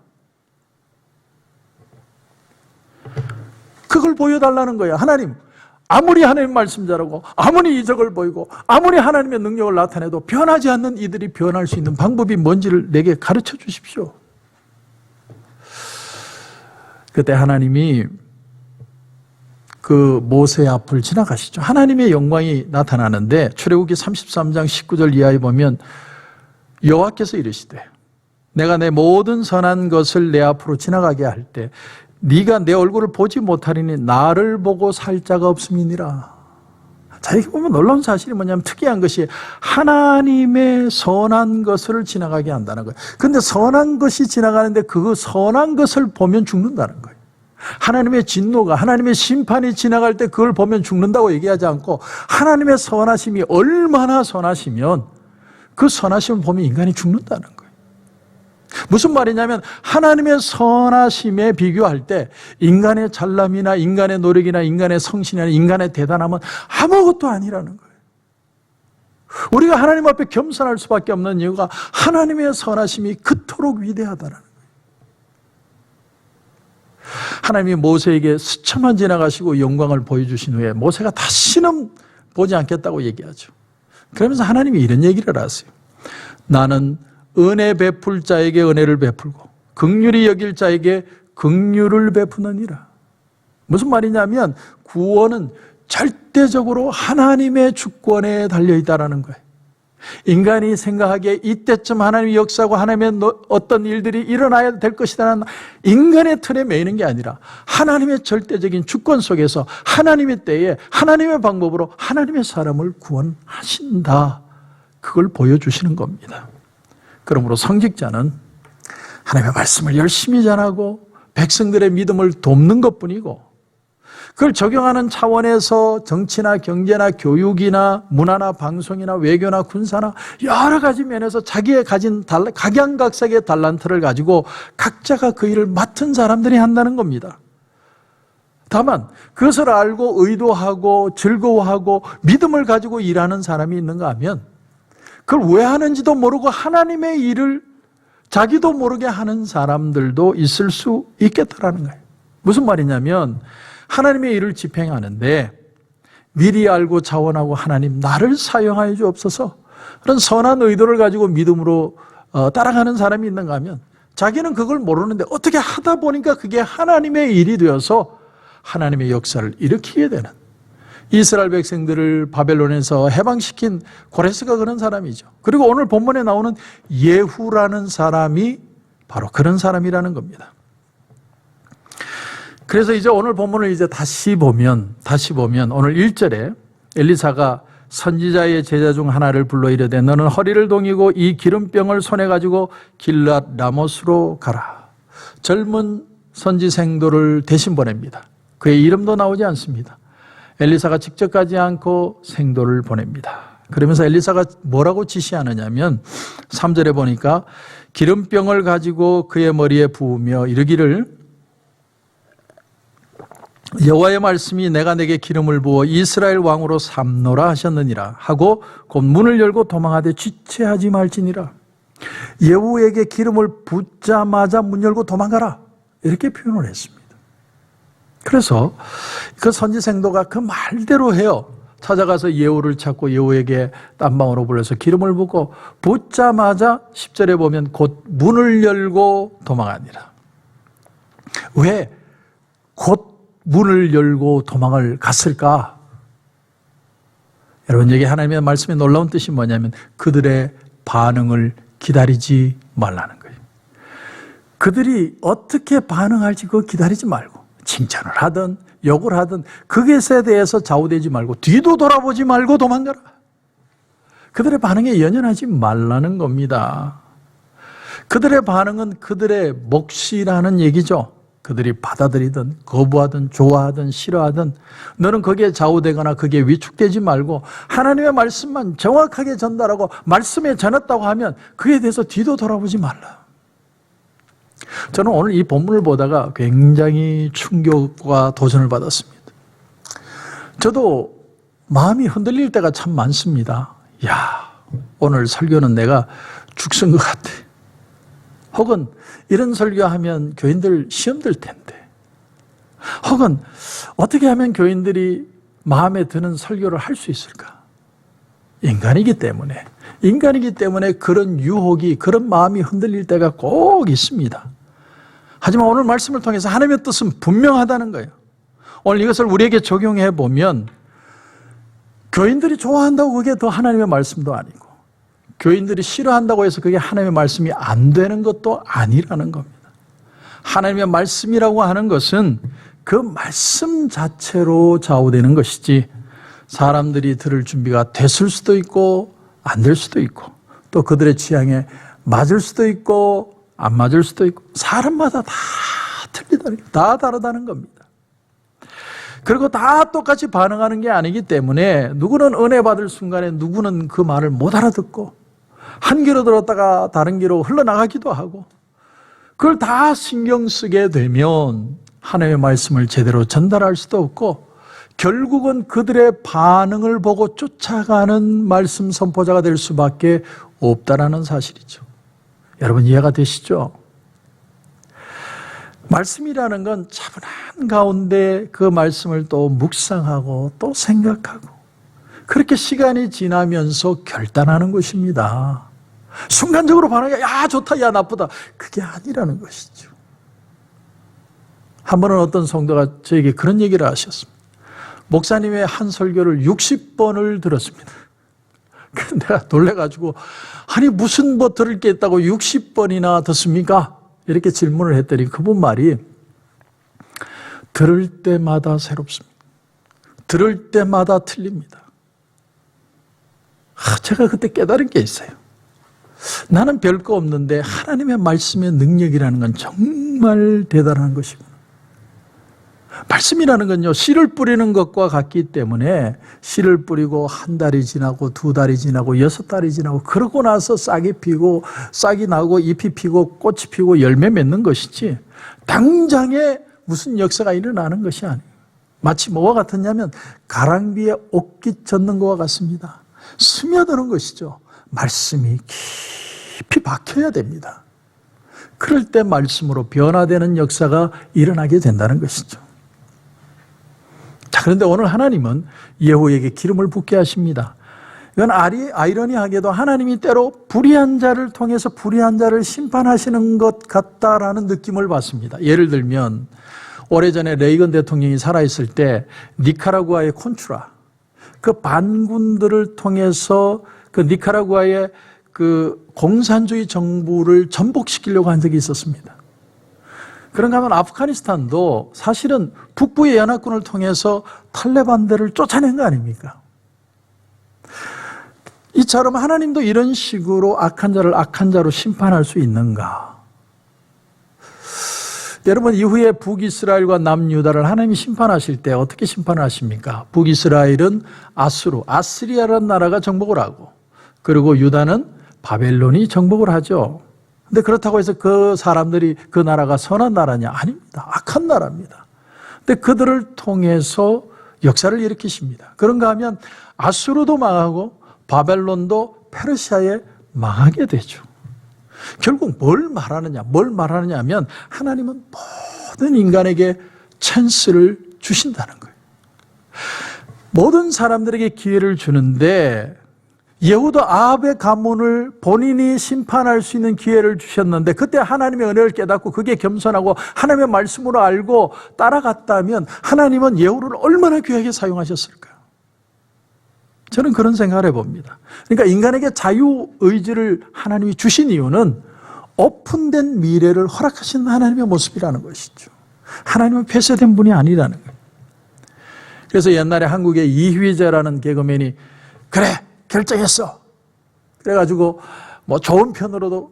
그걸 보여달라는 거예요. 하나님, 아무리 하나님 말씀 잘하고 아무리 이적을 보이고 아무리 하나님의 능력을 나타내도 변하지 않는 이들이 변할 수 있는 방법이 뭔지를 내게 가르쳐 주십시오. 그때 하나님이 그 모세 앞을 지나가시죠. 하나님의 영광이 나타나는데 출애굽기 33장 19절 이하에 보면 여호와께서 이르시되 내가 내 모든 선한 것을 내 앞으로 지나가게 할 때 네가 내 얼굴을 보지 못하리니 나를 보고 살 자가 없음이니라. 자, 이렇게 보면 놀라운 사실이 뭐냐면 특이한 것이 하나님의 선한 것을 지나가게 한다는 거예요. 그런데 선한 것이 지나가는데 그 선한 것을 보면 죽는다는 거예요. 하나님의 진노가, 하나님의 심판이 지나갈 때 그걸 보면 죽는다고 얘기하지 않고 하나님의 선하심이 얼마나 선하시면 그 선하심을 보면 인간이 죽는다는 거예요. 무슨 말이냐면 하나님의 선하심에 비교할 때 인간의 잘남이나 인간의 노력이나 인간의 성신이나 인간의 대단함은 아무것도 아니라는 거예요. 우리가 하나님 앞에 겸손할 수밖에 없는 이유가 하나님의 선하심이 그토록 위대하다는 거예요. 하나님이 모세에게 스쳐만 지나가시고 영광을 보여주신 후에 모세가 다시는 보지 않겠다고 얘기하죠. 그러면서 하나님이 이런 얘기를 하세요. 나는 은혜 베풀 자에게 은혜를 베풀고 긍휼히 여길 자에게 긍휼을 베푸느니라. 무슨 말이냐면 구원은 절대적으로 하나님의 주권에 달려있다는 거예요. 인간이 생각하기에 이때쯤 하나님이 역사하고 하나님의 어떤 일들이 일어나야 될 것이라는 인간의 틀에 매이는 게 아니라 하나님의 절대적인 주권 속에서 하나님의 때에 하나님의 방법으로 하나님의 사람을 구원하신다. 그걸 보여주시는 겁니다. 그러므로 성직자는 하나님의 말씀을 열심히 전하고 백성들의 믿음을 돕는 것뿐이고 그걸 적용하는 차원에서 정치나 경제나 교육이나 문화나 방송이나 외교나 군사나 여러 가지 면에서 자기의 가진 각양각색의 달란트를 가지고 각자가 그 일을 맡은 사람들이 한다는 겁니다. 다만 그것을 알고 의도하고 즐거워하고 믿음을 가지고 일하는 사람이 있는가 하면 그걸 왜 하는지도 모르고 하나님의 일을 자기도 모르게 하는 사람들도 있을 수 있겠다라는 거예요. 무슨 말이냐면 하나님의 일을 집행하는데 미리 알고 자원하고 하나님 나를 사용하여 주옵소서 그런 선한 의도를 가지고 믿음으로 따라가는 사람이 있는가 하면 자기는 그걸 모르는데 어떻게 하다 보니까 그게 하나님의 일이 되어서 하나님의 역사를 일으키게 되는 이스라엘 백성들을 바벨론에서 해방시킨 고레스가 그런 사람이죠. 그리고 오늘 본문에 나오는 예후라는 사람이 바로 그런 사람이라는 겁니다. 그래서 이제 오늘 본문을 이제 다시 보면 오늘 1절에 엘리사가 선지자의 제자 중 하나를 불러 이르되 너는 허리를 동이고 이 기름병을 손에 가지고 길랏 라못으로 가라. 젊은 선지생도를 대신 보냅니다. 그의 이름도 나오지 않습니다. 엘리사가 직접 가지 않고 생도를 보냅니다. 그러면서 엘리사가 뭐라고 지시하느냐면 3절에 보니까 기름병을 가지고 그의 머리에 부으며 이르기를 여호와의 말씀이 내가 내게 기름을 부어 이스라엘 왕으로 삼노라 하셨느니라 하고 곧 문을 열고 도망하되 지체하지 말지니라. 예후에게 기름을 붓자마자 문 열고 도망가라 이렇게 표현을 했습니다. 그래서 그 선지생도가 그 말대로 해요. 찾아가서 예후를 찾고 예후에게 딴방으로 불러서 기름을 붓고 붓자마자 10절에 보면 곧 문을 열고 도망하니라. 왜 곧 문을 열고 도망을 갔을까? 여러분, 여기 하나님의 말씀의 놀라운 뜻이 뭐냐면 그들의 반응을 기다리지 말라는 거예요. 그들이 어떻게 반응할지 그거 기다리지 말고 칭찬을 하든 욕을 하든 그것에 대해서 좌우되지 말고 뒤도 돌아보지 말고 도망가라. 그들의 반응에 연연하지 말라는 겁니다. 그들의 반응은 그들의 몫이라는 얘기죠. 그들이 받아들이든 거부하든 좋아하든 싫어하든 너는 거기에 좌우되거나 거기에 위축되지 말고 하나님의 말씀만 정확하게 전달하고 말씀에 전했다고 하면 그에 대해서 뒤도 돌아보지 말라. 저는 오늘 이 본문을 보다가 굉장히 충격과 도전을 받았습니다. 저도 마음이 흔들릴 때가 참 많습니다. 야, 오늘 설교는 내가 죽순 것 같아. 혹은 이런 설교하면 교인들 시험 들 텐데. 혹은 어떻게 하면 교인들이 마음에 드는 설교를 할 수 있을까? 인간이기 때문에 그런 유혹이, 그런 마음이 흔들릴 때가 꼭 있습니다. 하지만 오늘 말씀을 통해서 하나님의 뜻은 분명하다는 거예요. 오늘 이것을 우리에게 적용해 보면 교인들이 좋아한다고 그게 더 하나님의 말씀도 아니고 교인들이 싫어한다고 해서 그게 하나님의 말씀이 안 되는 것도 아니라는 겁니다. 하나님의 말씀이라고 하는 것은 그 말씀 자체로 좌우되는 것이지 사람들이 들을 준비가 됐을 수도 있고 안 될 수도 있고 또 그들의 취향에 맞을 수도 있고 안 맞을 수도 있고 사람마다 다 틀리다는 거예요. 다 다르다는 겁니다. 그리고 다 똑같이 반응하는 게 아니기 때문에 누구는 은혜 받을 순간에 누구는 그 말을 못 알아듣고 한 귀로 들었다가 다른 귀로 흘러나가기도 하고 그걸 다 신경 쓰게 되면 하나님의 말씀을 제대로 전달할 수도 없고 결국은 그들의 반응을 보고 쫓아가는 말씀 선포자가 될 수밖에 없다라는 사실이죠. 여러분 이해가 되시죠? 말씀이라는 건 차분한 가운데 그 말씀을 또 묵상하고 또 생각하고 그렇게 시간이 지나면서 결단하는 것입니다. 순간적으로 반응해 야 좋다 야 나쁘다 그게 아니라는 것이죠. 한 번은 어떤 성도가 저에게 그런 얘기를 하셨습니다. 목사님의 한 설교를 60번을 들었습니다. 그래서 내가 놀래가지고 아니 무슨 뭐 들을 게 있다고 60번이나 듣습니까? 이렇게 질문을 했더니 그분 말이 들을 때마다 새롭습니다. 들을 때마다 틀립니다. 제가 그때 깨달은 게 있어요. 나는 별거 없는데 하나님의 말씀의 능력이라는 건 정말 대단한 것이구나. 말씀이라는 건요, 씨를 뿌리는 것과 같기 때문에 씨를 뿌리고 한 달이 지나고 두 달이 지나고 6달이 지나고 그러고 나서 싹이 피고 싹이 나고 잎이 피고 꽃이 피고 열매 맺는 것이지 당장에 무슨 역사가 일어나는 것이 아니에요. 마치 뭐와 같았냐면 가랑비에 옷깃 젖는 것과 같습니다. 스며드는 것이죠. 말씀이 깊이 박혀야 됩니다. 그럴 때 말씀으로 변화되는 역사가 일어나게 된다는 것이죠. 자, 그런데 오늘 하나님은 예후에게 기름을 붓게 하십니다. 이건 아이러니하게도 하나님이 때로 불의한 자를 통해서 불의한 자를 심판하시는 것 같다라는 느낌을 받습니다. 예를 들면 오래전에 레이건 대통령이 살아있을 때 니카라구아의 콘트라 그 반군들을 통해서 그 니카라구아의 그 공산주의 정부를 전복시키려고 한 적이 있었습니다. 그런가 하면 아프가니스탄도 사실은 북부의 연합군을 통해서 탈레반들을 쫓아낸 거 아닙니까? 이처럼 하나님도 이런 식으로 악한 자를 악한 자로 심판할 수 있는가? 여러분, 이후에 북이스라엘과 남유다를 하나님이 심판하실 때 어떻게 심판을 하십니까? 북이스라엘은 아스리아라는 나라가 정복을 하고, 그리고 유다는 바벨론이 정복을 하죠. 근데 그렇다고 해서 그 사람들이, 그 나라가 선한 나라냐? 아닙니다. 악한 나라입니다. 근데 그들을 통해서 역사를 일으키십니다. 그런가 하면 아수르도 망하고 바벨론도 페르시아에 망하게 되죠. 결국 뭘 말하느냐 하면 하나님은 모든 인간에게 찬스를 주신다는 거예요. 모든 사람들에게 기회를 주는데, 예후도 아합의 가문을 본인이 심판할 수 있는 기회를 주셨는데, 그때 하나님의 은혜를 깨닫고 그게 겸손하고 하나님의 말씀으로 알고 따라갔다면 하나님은 예후를 얼마나 귀하게 사용하셨을까요? 저는 그런 생각을 해봅니다. 그러니까 인간에게 자유의지를 하나님이 주신 이유는 오픈된 미래를 허락하신 하나님의 모습이라는 것이죠. 하나님은 폐쇄된 분이 아니라는 거예요. 그래서 옛날에 한국의 이휘재라는 개그맨이, 그래 결정했어, 그래가지고 뭐 좋은 편으로도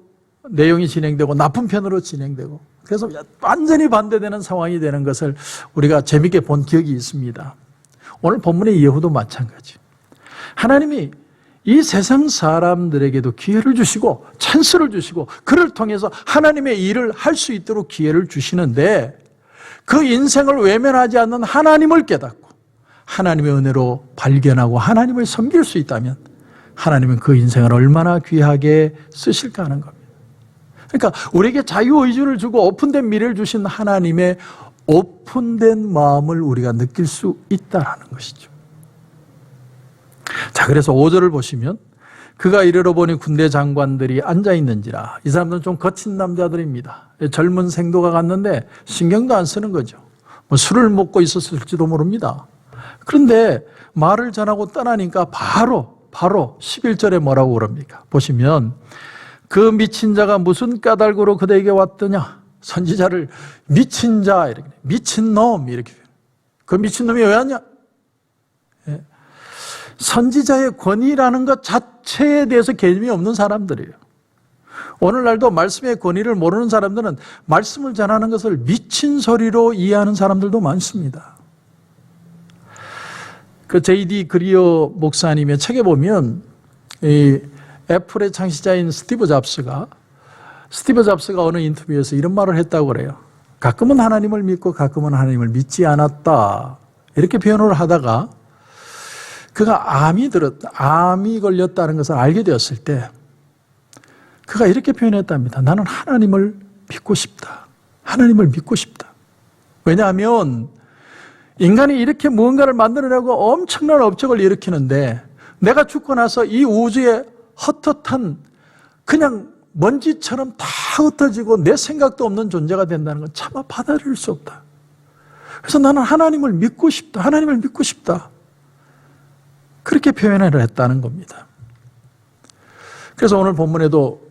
내용이 진행되고 나쁜 편으로 진행되고, 그래서 완전히 반대되는 상황이 되는 것을 우리가 재밌게 본 기억이 있습니다. 오늘 본문의 예후도 마찬가지. 하나님이 이 세상 사람들에게도 기회를 주시고 찬스를 주시고 그를 통해서 하나님의 일을 할 수 있도록 기회를 주시는데, 그 인생을 외면하지 않는 하나님을 깨닫고 하나님의 은혜로 발견하고 하나님을 섬길 수 있다면 하나님은 그 인생을 얼마나 귀하게 쓰실까 하는 겁니다. 그러니까 우리에게 자유의지를 주고 오픈된 미래를 주신 하나님의 오픈된 마음을 우리가 느낄 수 있다는 것이죠. 자, 그래서 5절을 보시면, 그가 이르러 보니 군대 장관들이 앉아있는지라. 이 사람들은 좀 거친 남자들입니다. 젊은 생도가 갔는데 신경도 안 쓰는 거죠. 뭐 술을 먹고 있었을지도 모릅니다. 그런데 말을 전하고 떠나니까 바로 11절에 뭐라고 그럽니까? 보시면, 그 미친 자가 무슨 까닭으로 그대에게 왔더냐? 선지자를 미친 자, 이렇게, 미친 놈, 이렇게. 그 미친 놈이 왜 왔냐? 선지자의 권위라는 것 자체에 대해서 개념이 없는 사람들이에요. 오늘날도 말씀의 권위를 모르는 사람들은 말씀을 전하는 것을 미친 소리로 이해하는 사람들도 많습니다. 그 J.D. 그리어 목사님의 책에 보면, 이 애플의 창시자인 스티브 잡스가 어느 인터뷰에서 이런 말을 했다고 그래요. 가끔은 하나님을 믿고 가끔은 하나님을 믿지 않았다, 이렇게 표현을 하다가 그가 암이 걸렸다는 것을 알게 되었을 때 그가 이렇게 표현했답니다. 나는 하나님을 믿고 싶다. 하나님을 믿고 싶다. 왜냐하면 인간이 이렇게 무언가를 만들어내고 엄청난 업적을 일으키는데, 내가 죽고 나서 이 우주에 헛헛한 그냥 먼지처럼 다 흩어지고 내 생각도 없는 존재가 된다는 건 차마 받아들일 수 없다. 그래서 나는 하나님을 믿고 싶다. 하나님을 믿고 싶다. 그렇게 표현을 했다는 겁니다. 그래서 오늘 본문에도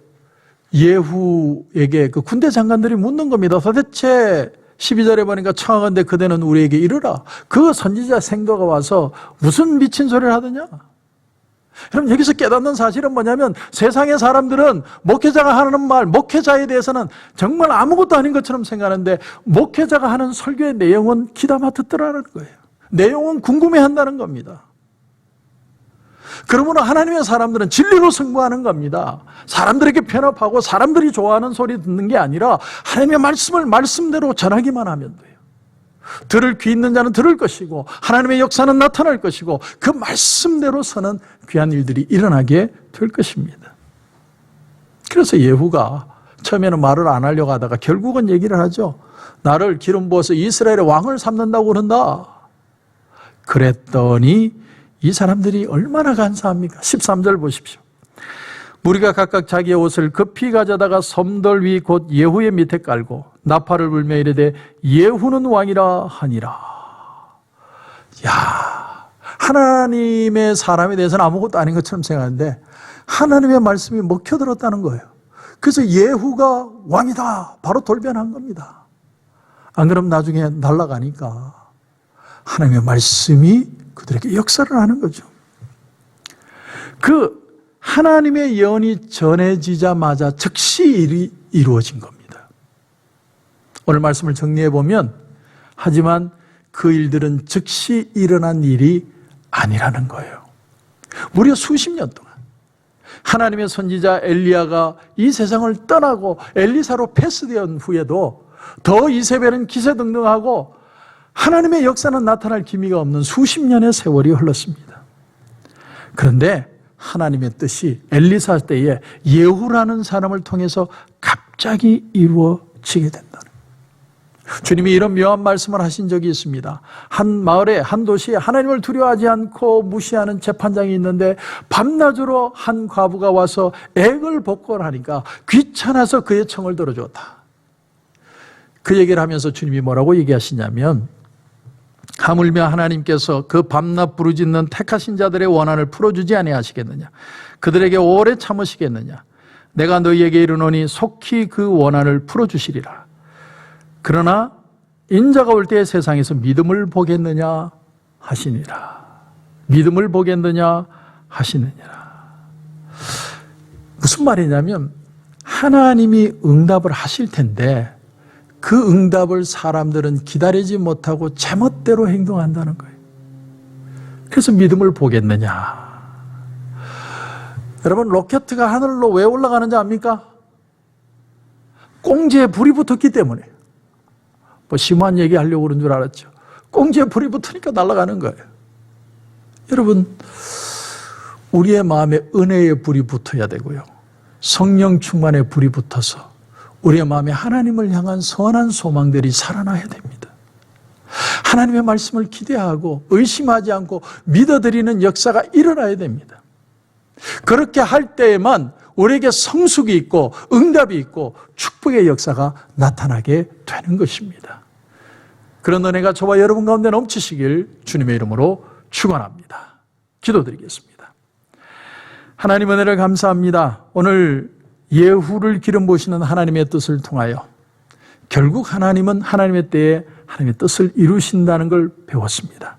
예후에게 그 군대 장관들이 묻는 겁니다. 도대체 12절에 보니까 청하건대 그대는 우리에게 이르라. 그 선지자 생도가 와서 무슨 미친 소리를 하더냐? 여러분, 여기서 깨닫는 사실은 뭐냐면, 세상의 사람들은 목회자가 하는 말, 목회자에 대해서는 정말 아무것도 아닌 것처럼 생각하는데, 목회자가 하는 설교의 내용은 귀담아 듣더라는 거예요. 내용은 궁금해한다는 겁니다. 그러므로 하나님의 사람들은 진리로 승부하는 겁니다. 사람들에게 편협하고 사람들이 좋아하는 소리 듣는 게 아니라 하나님의 말씀을 말씀대로 전하기만 하면 돼요. 들을 귀 있는 자는 들을 것이고 하나님의 역사는 나타날 것이고 그 말씀대로 서는 귀한 일들이 일어나게 될 것입니다. 그래서 예후가 처음에는 말을 안 하려고 하다가 결국은 얘기를 하죠. 나를 기름 부어서 이스라엘의 왕을 삼는다고 그런다. 그랬더니 이 사람들이 얼마나 간사합니까? 13절 보십시오. 무리가 각각 자기의 옷을 급히 가져다가 섬돌 위 곧 예후의 밑에 깔고 나팔을 불며 이르되 예후는 왕이라 하니라. 야, 하나님의 사람에 대해서는 아무것도 아닌 것처럼 생각하는데 하나님의 말씀이 먹혀들었다는 거예요. 그래서 예후가 왕이다, 바로 돌변한 겁니다. 안 그럼 나중에 날아가니까 하나님의 말씀이 그들에게 역사를 하는 거죠. 그 하나님의 예언이 전해지자마자 즉시 일이 이루어진 겁니다. 오늘 말씀을 정리해 보면, 하지만 그 일들은 즉시 일어난 일이 아니라는 거예요. 무려 수십 년 동안 하나님의 선지자 엘리야가 이 세상을 떠나고 엘리사로 패스된 후에도 더 이세벨은 기세등등하고 하나님의 역사는 나타날 기미가 없는 수십 년의 세월이 흘렀습니다. 그런데 하나님의 뜻이 엘리사 때에 예후라는 사람을 통해서 갑자기 이루어지게 된다는 거예요. 주님이 이런 묘한 말씀을 하신 적이 있습니다. 한 마을에, 한 도시에 하나님을 두려워하지 않고 무시하는 재판장이 있는데 밤낮으로 한 과부가 와서 액을 복권하니까 귀찮아서 그의 청을 들어주었다. 그 얘기를 하면서 주님이 뭐라고 얘기하시냐면, 하물며 하나님께서 그 밤낮 부르짖는 택하신 자들의 원한을 풀어주지 아니하시겠느냐, 그들에게 오래 참으시겠느냐, 내가 너희에게 이르노니 속히 그 원한을 풀어주시리라. 그러나 인자가 올 때에 세상에서 믿음을 보겠느냐 하시니라. 믿음을 보겠느냐 하시느니라. 무슨 말이냐면, 하나님이 응답을 하실 텐데 그 응답을 사람들은 기다리지 못하고 제멋대로 행동한다는 거예요. 그래서 믿음을 보겠느냐. 여러분, 로켓가 하늘로 왜 올라가는지 압니까? 꽁지에 불이 붙었기 때문에. 뭐 심한 얘기 하려고 그런 줄 알았죠. 꽁지에 불이 붙으니까 날아가는 거예요. 여러분, 우리의 마음에 은혜의 불이 붙어야 되고요, 성령 충만의 불이 붙어서 우리의 마음에 하나님을 향한 선한 소망들이 살아나야 됩니다. 하나님의 말씀을 기대하고 의심하지 않고 믿어드리는 역사가 일어나야 됩니다. 그렇게 할 때에만 우리에게 성숙이 있고 응답이 있고 축복의 역사가 나타나게 되는 것입니다. 그런 은혜가 저와 여러분 가운데 넘치시길 주님의 이름으로 축원합니다. 기도드리겠습니다. 하나님, 은혜를 감사합니다. 오늘 예후를 기름 부으시는 하나님의 뜻을 통하여 결국 하나님은 하나님의 때에 하나님의 뜻을 이루신다는 걸 배웠습니다.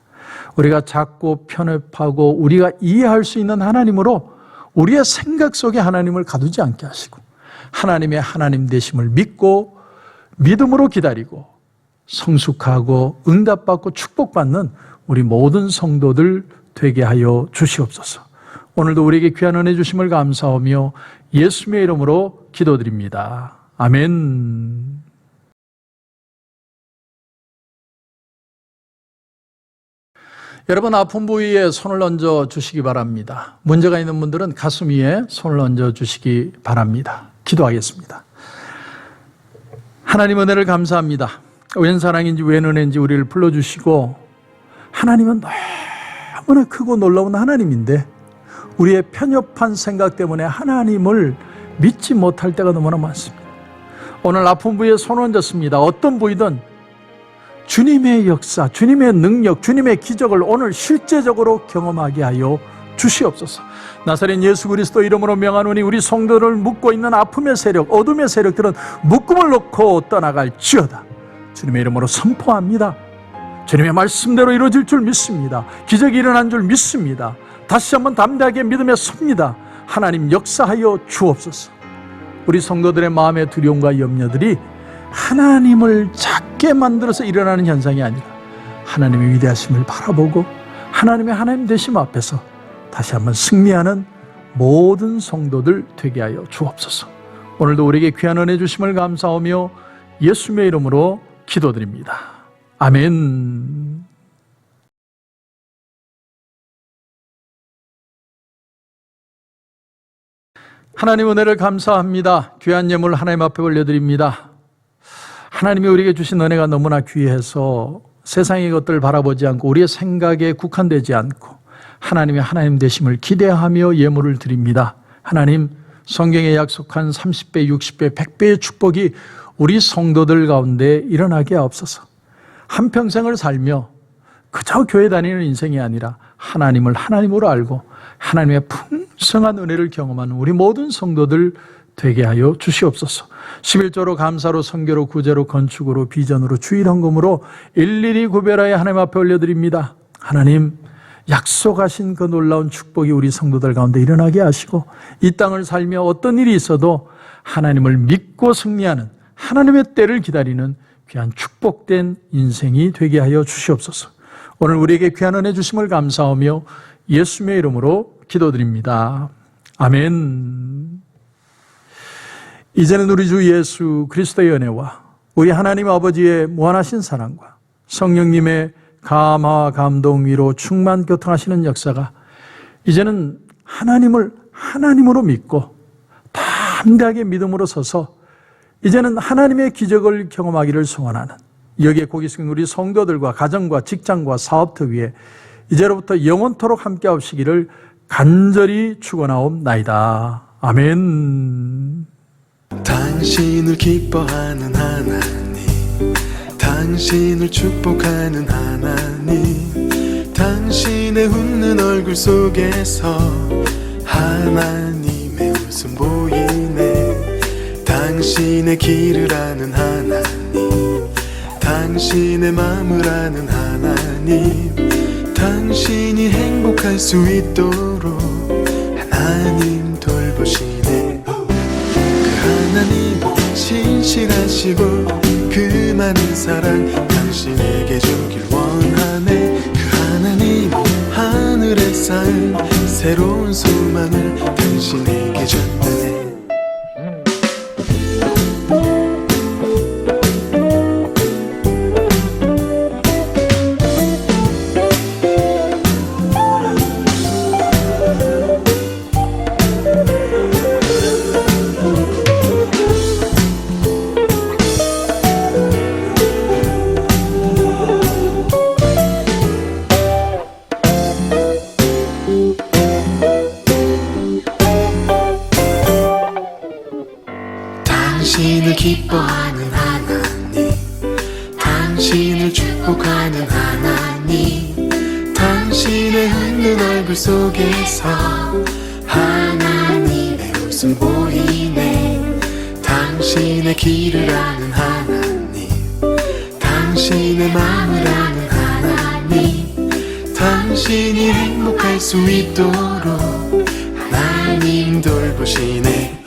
우리가 작고 편협하고 우리가 이해할 수 있는 하나님으로 우리의 생각 속에 하나님을 가두지 않게 하시고 하나님의 하나님 되심을 믿고 믿음으로 기다리고 성숙하고 응답받고 축복받는 우리 모든 성도들 되게 하여 주시옵소서. 오늘도 우리에게 귀한 은혜 주심을 감사하며 예수님의 이름으로 기도드립니다. 아멘. 여러분, 아픈 부위에 손을 얹어 주시기 바랍니다. 문제가 있는 분들은 가슴 위에 손을 얹어 주시기 바랍니다. 기도하겠습니다. 하나님, 은혜를 감사합니다. 웬 사랑인지 웬 은혜인지 우리를 불러주시고, 하나님은 너무나 크고 놀라운 하나님인데 우리의 편협한 생각 때문에 하나님을 믿지 못할 때가 너무나 많습니다. 오늘 아픈 부위에 손을 얹었습니다. 어떤 부위든 주님의 역사, 주님의 능력, 주님의 기적을 오늘 실제적으로 경험하게 하여 주시옵소서. 나사렛 예수 그리스도 이름으로 명하노니 우리 성도를 묶고 있는 아픔의 세력, 어둠의 세력들은 묶음을 놓고 떠나갈지어다. 주님의 이름으로 선포합니다. 주님의 말씀대로 이루어질 줄 믿습니다. 기적이 일어난 줄 믿습니다. 다시 한번 담대하게 믿음에 섭니다. 하나님, 역사하여 주옵소서. 우리 성도들의 마음의 두려움과 염려들이 하나님을 작게 만들어서 일어나는 현상이 아니라 하나님의 위대하심을 바라보고 하나님의 하나님 되심 앞에서 다시 한번 승리하는 모든 성도들 되게 하여 주옵소서. 오늘도 우리에게 귀한 은혜 주심을 감사하며 예수님의 이름으로 기도드립니다. 아멘. 하나님, 은혜를 감사합니다. 귀한 예물 하나님 앞에 올려드립니다. 하나님이 우리에게 주신 은혜가 너무나 귀해서 세상의 것들을 바라보지 않고 우리의 생각에 국한되지 않고 하나님의 하나님 되심을 기대하며 예물을 드립니다. 하나님, 성경에 약속한 30배, 60배, 100배의 축복이 우리 성도들 가운데 일어나게 하옵소서. 한평생을 살며 그저 교회 다니는 인생이 아니라 하나님을 하나님으로 알고 하나님의 풍성한 은혜를 경험하는 우리 모든 성도들 되게 하여 주시옵소서. 11조로 감사로 선교로 구제로 건축으로 비전으로 주일헌금으로 일일이 구별하여 하나님 앞에 올려드립니다. 하나님, 약속하신 그 놀라운 축복이 우리 성도들 가운데 일어나게 하시고 이 땅을 살며 어떤 일이 있어도 하나님을 믿고 승리하는 하나님의 때를 기다리는 귀한 축복된 인생이 되게 하여 주시옵소서. 오늘 우리에게 귀한 은혜 주심을 감사하며 예수님의 이름으로 기도드립니다. 아멘. 이제는 우리 주 예수 그리스도의 은혜와 우리 하나님 아버지의 무한하신 사랑과 성령님의 감화와 감동 위로 충만 교통하시는 역사가 이제는 하나님을 하나님으로 믿고 담대하게 믿음으로 서서 이제는 하나님의 기적을 경험하기를 소원하는 여기에 곧 계신 우리 성도들과 가정과 직장과 사업터 위에 이제로부터 영원토록 함께 하시기를 간절히 축원하옵나이다. 아멘.
당신을 기뻐하는 하나님, 당신을 축복하는 하나님, 당신의 웃는 얼굴 속에서 하나님의 웃음 보이네. 당신의 길을 아는 하나님, 당신의 마음을 아는 하나님, 당신이 행복할 수 있도록 하나님 돌보시네. 하나님 신실하시고 그 많은 사랑 당신에게 주길 원하네. 그 하나님 하늘에 쌓은 새로운 소망을 당신에게 줬네. 당신을 기뻐하는 하나님, 당신을 축복하는 하나님, 당신의 웃는 얼굴 속에서 하나님의 웃음 보이네. 당신의 길을 아는 하나님, 당신의 마음을 아는 하나님, 당신이 행복할 수 있도록 하나님 돌보시네.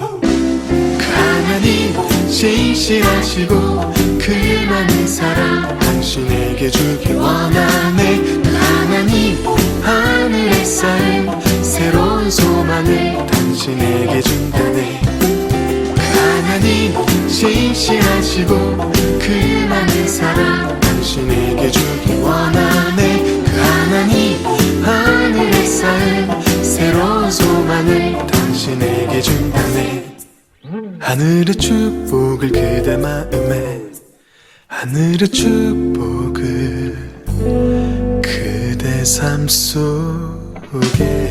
하나님 신실하시고 그 많은 사랑 당신에게 주길 원하네. 그 하나님 하늘에 쌓인 새로운 소망을 당신에게 준다네. 그 하나님 신실하시고 그 많은 사랑 당신에게 주길 원하네. 그 하나님 하늘에 쌓인 새로운 소망을 당신에게 준다네. 하늘의 축복을 그대 마음에, 하늘의 축복을 그대 삶 속에